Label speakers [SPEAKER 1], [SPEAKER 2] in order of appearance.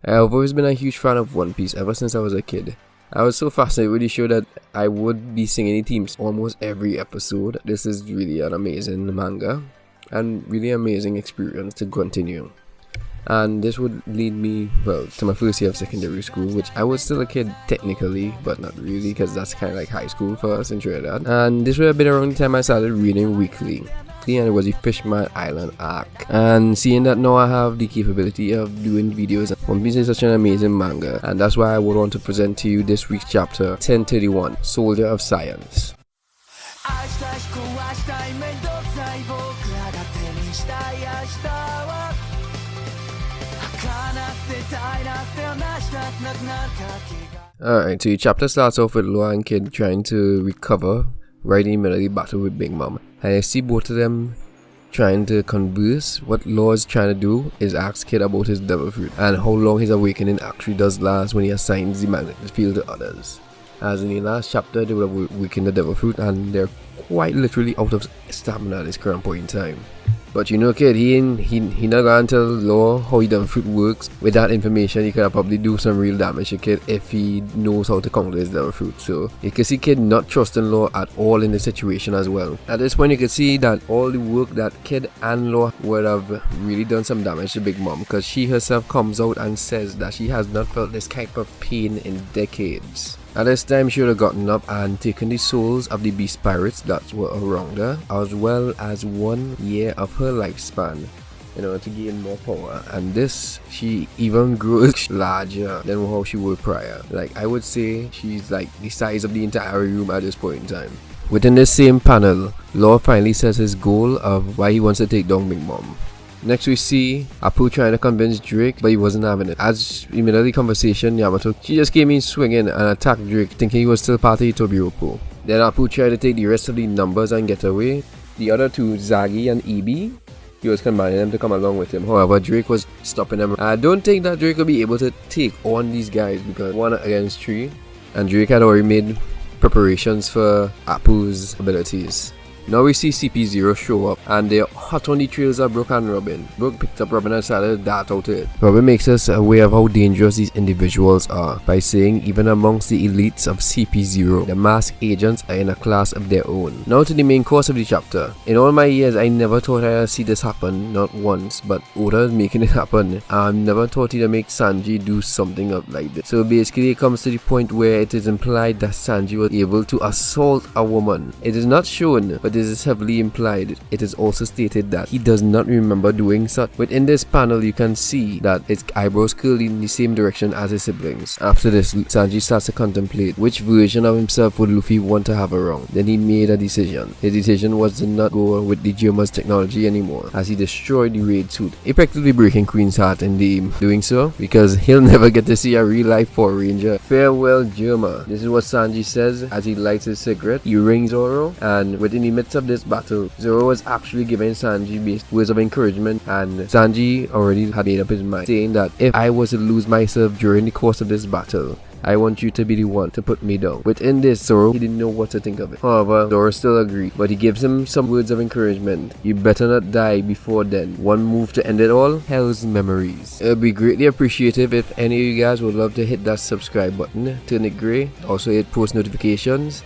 [SPEAKER 1] I've always been a huge fan of One Piece ever since I was a kid. I was so fascinated with the show that I would be singing the themes almost every episode. This is really an amazing manga and really amazing experience to continue. And this would lead me, well, to my first year of secondary school, which I was still a kid technically, but not really, because that's kind of like high school for us in Trinidad. And this would have been around the time I started reading weekly. And it was the Fishman Island arc. And seeing that now I have the capability of doing videos, One Piece is such an amazing manga, and that's why I would want to present to you this week's chapter 1031, Soldier of Science. Alright, so the chapter starts off with Law and Kid trying to recover right in the middle of the battle with Big Mom. And I see both of them trying to converse. What Law is trying to do is ask Kid about his devil fruit and how long his awakening actually does last when he assigns the magnetic field to others. As in the last chapter, they would have awakened the devil fruit and they're quite literally out of stamina at this current point in time. But you know, Kid, he not gonna tell Law how the devil fruit works. With that information, he could probably do some real damage to Kid if he knows how to counter his devil fruit. So you can see Kid not trusting Law at all in the situation as well. At this point, you can see that all the work that Kid and Law would have really done some damage to Big Mom, because she herself comes out and says that she has not felt this type of pain in decades. At this time, she would have gotten up and taken the souls of the beast pirates that were around her, as well as 1 year of her lifespan in order to gain more power. And this, she even grows larger than how she was prior. Like, I would say she's like the size of the entire room at this point in time. Within this same panel, Law finally says his goal of why he wants to take down Big Mom. Next we see Apu trying to convince Drake, but he wasn't having it. As in the middle of the conversation, Yamato, she just came in swinging and attacked Drake, thinking he was still part of the Tobiropo. Then Apu tried to take the rest of the numbers and get away. The other two, Zagi and Ibi, he was commanding them to come along with him. However, Drake was stopping them. I don't think that Drake will be able to take on these guys because 1 against 3, and Drake had already made preparations for Apu's abilities. Now we see CP0 show up and they're hot on the trails of Brook and Robin. Brook picked up Robin and started to dart out to it. Robin makes us aware of how dangerous these individuals are by saying even amongst the elites of CP0, the masked agents are in a class of their own. Now to the main course of the chapter. In all my years, I never thought I'd see this happen, not once, but Oda is making it happen. I never thought he'd make Sanji do something up like this. So basically it comes to the point where it is implied that Sanji was able to assault a woman. It is not shown, but this is heavily implied. It is also stated that he does not remember doing such. Within this panel, you can see that his eyebrows curl in the same direction as his siblings. After this, Sanji starts to contemplate which version of himself would Luffy want to have around. Then he made a decision. His decision was to not go with the Germa's technology anymore, as he destroyed the raid suit, effectively breaking Queen's heart in doing so, because he'll never get to see a real life Power Ranger. Farewell, Germa. This is what Sanji says as he lights his cigarette. He rings Zoro, and within the midst of this battle, Zoro was actually giving Sanji words of encouragement, and Sanji already had made up his mind, saying that if I was to lose myself during the course of this battle, I want you to be the one to put me down. Within this, Zoro, he didn't know what to think of it. However, Zoro still agreed, but he gives him some words of encouragement. You better not die before then. One move to end it all, hell's memories. It would be greatly appreciative if any of you guys would love to hit that subscribe button, turn it grey, also hit post notifications,